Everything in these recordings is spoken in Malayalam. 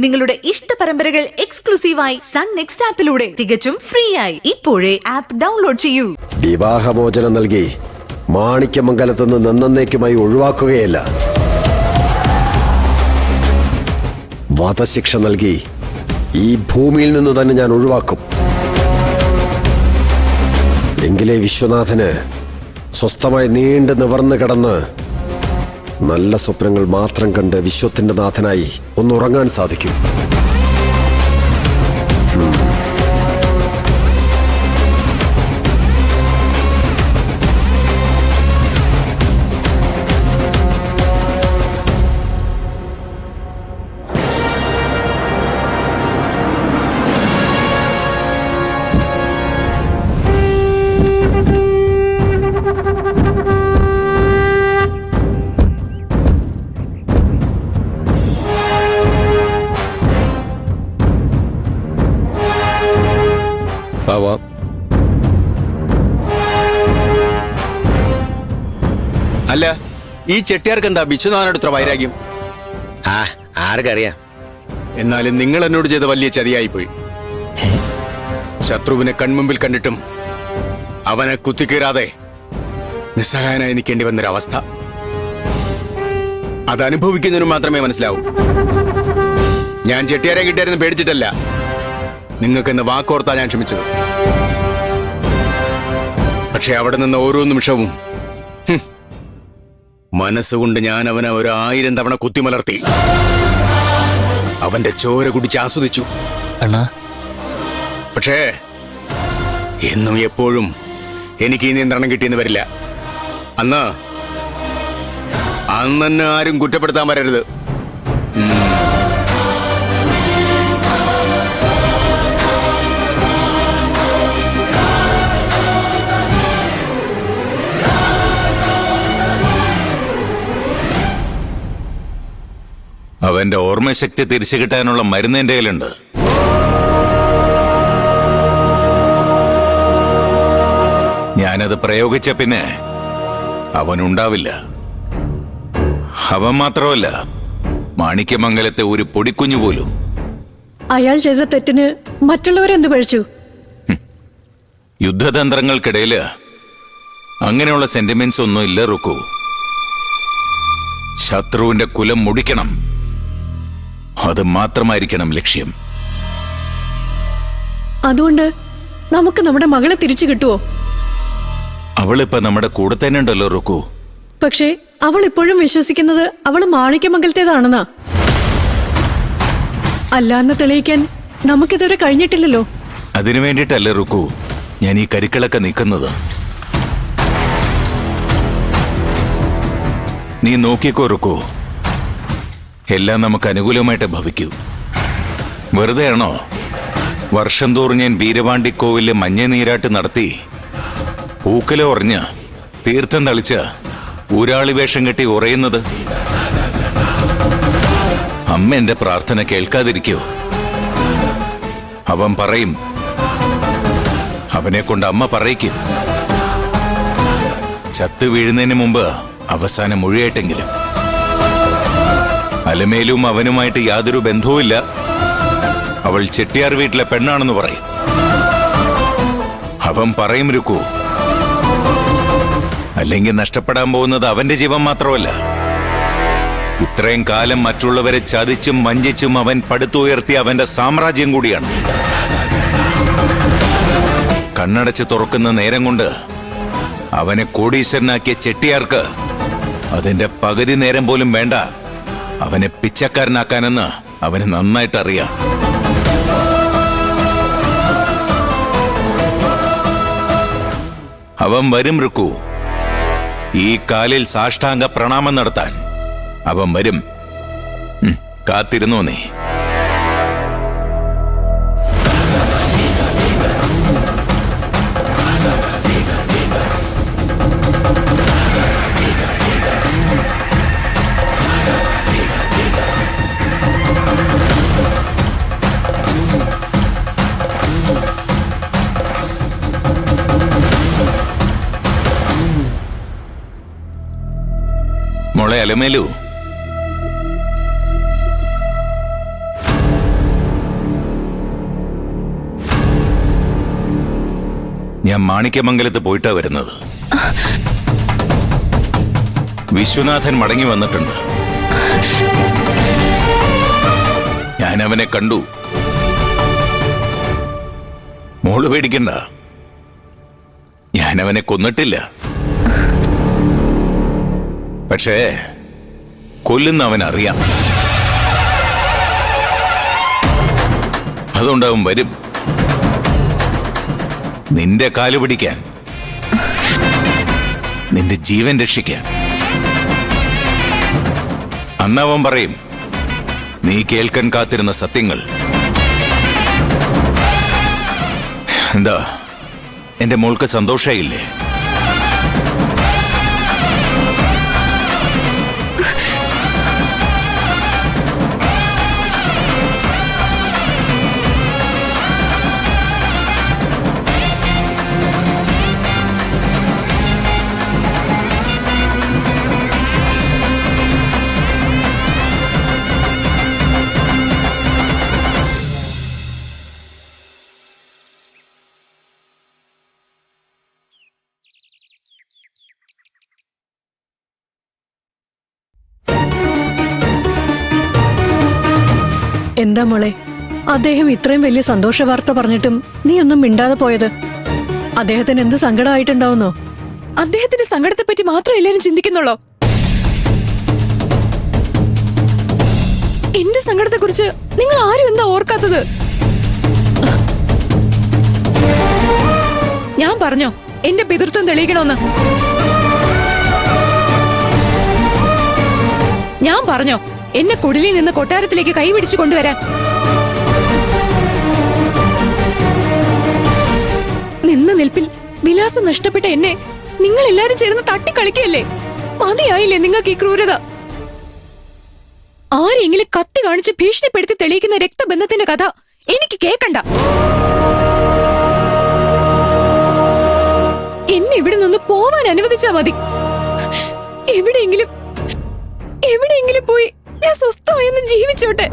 നിങ്ങളുടെ ഇഷ്ട പരമ്പരകൾ എക്സ്ക്ലൂസീവായി സൺ നെക്സ്റ്റ് ആപ്പിലൂടെ തികച്ചും ഫ്രീ ആയി ഇപ്പോഴേ ആപ്പ് ഡൗൺലോഡ് ചെയ്യൂ. വിവാഹമോചനം നൽകി മാണിക്യമംഗലത്ത് നിന്ന് എന്നേക്കുമായി ഒഴിവാക്കുകയല്ല, വധശിക്ഷ നൽകി ഈ ഭൂമിയിൽ നിന്ന് തന്നെ ഞാൻ ഒഴിവാക്കും. എങ്കിലേ വിശ്വനാഥന് സ്വസ്ഥമായി നീണ്ടു നിവർന്നു കിടന്ന് നല്ല സ്വപ്നങ്ങൾ മാത്രം കണ്ട് വിശ്വത്തിന്റെ നാഥനായി ഒന്നുറങ്ങാൻ സാധിക്കും. അല്ല, ഈ ചെട്ടിയാർക്ക് എന്താ വിശ്വനാഥനടുത്ത വൈരാഗ്യം? ആർക്കറിയാം. എന്നാലും നിങ്ങൾ എന്നോട് ചെയ്ത വലിയ ചതിയായിപ്പോയി. ശത്രുവിനെ കൺമുമ്പിൽ കണ്ടിട്ടും അവനെ കുത്തിക്കീറാതെ നിസ്സഹായനായി നിൽക്കേണ്ടി വന്നൊരവസ്ഥ അതനുഭവിക്കുന്നതിന് മാത്രമേ മനസ്സിലാവൂ. ഞാൻ ചെട്ടിയാരെ കിട്ടിയായിരുന്നു പേടിച്ചിട്ടല്ല, നിങ്ങൾക്കെന്ന് വാക്കോർത്താ ഞാൻ ക്ഷമിച്ചത്. പക്ഷെ അവിടെ നിന്ന് ഓരോ നിമിഷവും മനസ്സുകൊണ്ട് ഞാൻ അവനെ 1000 തവണ കുത്തിമലർത്തി അവന്റെ ചോര കുടിച്ച് ആസ്വദിച്ചു. പക്ഷേ എന്നും എപ്പോഴും എനിക്ക് ഈ നിയന്ത്രണം കിട്ടിയെന്ന് വരില്ല. അന്ന് തന്നെ ആരും കുറ്റപ്പെടുത്താൻ വരരുത്. അവന്റെ ഓർമ്മശക്തി തിരിച്ചു കിട്ടാനുള്ള മരുന്ന് എന്റെ കയ്യിലുണ്ട്. ഞാനത് പ്രയോഗിച്ച പിന്നെ അവനുണ്ടാവില്ല. അവൻ മാത്രമല്ല, മാണിക്യമംഗലത്തെ ഒരു പൊടിക്കുഞ്ഞു പോലും. അയാൾ ചെയ്ത തെറ്റിന് മറ്റുള്ളവരെന്ത് പഴിച്ചു? യുദ്ധതന്ത്രങ്ങൾക്കിടയില് അങ്ങനെയുള്ള സെന്റിമെന്റ്സ് ഒന്നും ഇല്ല റുക്കു. ശത്രുവിന്റെ കുലം മുടിക്കണം, അത് മാത്രമായിരിക്കണം ലക്ഷ്യം. അതുകൊണ്ട് നമുക്ക് നമ്മുടെ മകളെ തിരിച്ചു കിട്ടുവോ? അവളിപ്പോ നമ്മുടെ കൂടെ തന്നെ ഉണ്ടല്ലോ റുക്കു. പക്ഷേ അവൾ ഇപ്പോഴും വിശ്വസിക്കുന്നത് അവള് മാണിക്യമംഗലത്തേതാണെന്നാ. അല്ലാന്ന് തെളിയിക്കാൻ നമുക്കിതുവരെ കഴിഞ്ഞിട്ടില്ലല്ലോ. അതിനു വേണ്ടിയിട്ടല്ലേ റുക്കു ഞാൻ ഈ കരിക്കളൊക്കെ നീക്കുന്നത്. നീ നോക്കിക്കോ റുക്കു, എല്ലാം നമുക്ക് അനുകൂലമായിട്ട് ഭവിക്കൂ. വെറുതെ ആണോ വർഷം തോറും ഞാൻ വീരപാണ്ഡിക്കോവില് മഞ്ഞ നീരാട്ട് നടത്തി പൂക്കല ഉറഞ്ഞ് തീർത്ഥം തളിച്ച് ഊരാളി വേഷം കെട്ടി ഉറയുന്നത്? അമ്മ എന്റെ പ്രാർത്ഥന കേൾക്കാതിരിക്കോ? അവൻ പറയും, അവനെ കൊണ്ട് അമ്മ പറയിക്കും, ചത്തു വീഴുന്നതിന് മുമ്പ് അവസാനം മൊഴിയായിട്ടെങ്കിലും. അലമേലും അവനുമായിട്ട് യാതൊരു ബന്ധവുമില്ല, അവൾ ചെട്ടിയാർ വീട്ടിലെ പെണ്ണാണെന്ന് പറയും. അവൻ പറയും രുക്കു, അല്ലെങ്കിൽ നഷ്ടപ്പെടാൻ പോകുന്നത് അവന്റെ ജീവൻ മാത്രമല്ല, ഇത്രയും കാലം മറ്റുള്ളവരെ ചതിച്ചും വഞ്ചിച്ചും അവൻ പടുത്തുയർത്തിയ അവന്റെ സാമ്രാജ്യം കൂടിയാണ്. കണ്ണടച്ച് തുറക്കുന്ന നേരം കൊണ്ട് അവനെ കോടീശ്വരനാക്കിയ ചെട്ടിയാർക്ക് അതിന്റെ പകുതി നേരം പോലും വേണ്ട അവനെ പിച്ചക്കാരനാക്കാനെന്ന് അവന് നന്നായിട്ടറിയാം. അവൻ വരും റുക്കു, ഈ കാലിൽ സാഷ്ടാംഗ പ്രണാമം നടത്താൻ അവൻ വരും. കാത്തിരുന്നോ നീ. മോളെ അലമേലു, ഞാൻ മാണിക്യമംഗലത്ത് പോയിട്ടാ വരുന്നത്. വിശ്വനാഥൻ മടങ്ങി വന്നിട്ടുണ്ട്. ഞാൻ അവനെ കണ്ടു. മോള് പേടിക്കണ്ട, ഞാൻ അവനെ കൊന്നിട്ടില്ല. പക്ഷേ കൊല്ലുന്ന അവൻ അറിയാം. അതുകൊണ്ട് അവൻ വരും നിന്റെ കാല് പിടിക്കാൻ, നിന്റെ ജീവൻ രക്ഷിക്കാൻ. അന്നവൻ പറയും നീ കേൾക്കാൻ കാത്തിരുന്ന സത്യങ്ങൾ. എന്താ എന്റെ മോൾക്ക് സന്തോഷായില്ലേ? എന്താ മോളെ, അദ്ദേഹം ഇത്രയും വലിയ സന്തോഷ വാർത്ത പറഞ്ഞിട്ടും നീ ഒന്നും മിണ്ടാതെ പോയത്? അദ്ദേഹത്തിന് എന്ത് സങ്കടമായിട്ടുണ്ടാവുന്നോ? അദ്ദേഹത്തിന്റെ സങ്കടത്തെ പറ്റി മാത്രം എല്ലാരും ചിന്തിക്കുന്നുള്ളോ? എന്റെ സങ്കടത്തെ കുറിച്ച് നിങ്ങൾ ആരും എന്താ ഓർക്കാത്തത്? ഞാൻ പറഞ്ഞോ എന്റെ പിതൃത്വം തെളിയിക്കണമെന്ന്? ഞാൻ പറഞ്ഞോ എന്നെ കുടിലിൽ നിന്ന് കൊട്ടാരത്തിലേക്ക് കൈപിടിച്ചു കൊണ്ടുവരാൻ? നിന്ന നിൽപ്പിൽ വിലാസം നഷ്ടപ്പെട്ട എന്നെ നിങ്ങൾ എല്ലാരും ചേർന്ന് തട്ടിക്കളിക്കല്ലേ? മതിയായില്ലേ നിങ്ങൾക്ക് ഈ ക്രൂരത? ആരെങ്കിലും കത്തി കാണിച്ച് ഭീഷണിപ്പെടുത്തി തെളിയിക്കുന്ന രക്തബന്ധത്തിന്റെ കഥ എനിക്ക് കേക്കണ്ട. എന്നെ ഇവിടെ നിന്ന് പോവാൻ അനുവദിച്ചാ മതി. എവിടെയെങ്കിലും പോയി ഞാൻ സ്വസ്ഥമായൊന്ന് ജീവിച്ചോട്ടെ.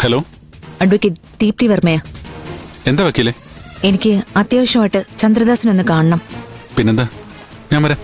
ഹലോ, അഡ്വക്കേറ്റ് ദീപ്തി വർമ്മയാ. എന്താ വക്കീലേ? എനിക്ക് അത്യാവശ്യമായിട്ട് ചന്ദ്രദാസിനൊന്ന് കാണണം. പിന്നെന്താ, ഞാൻ വരാം.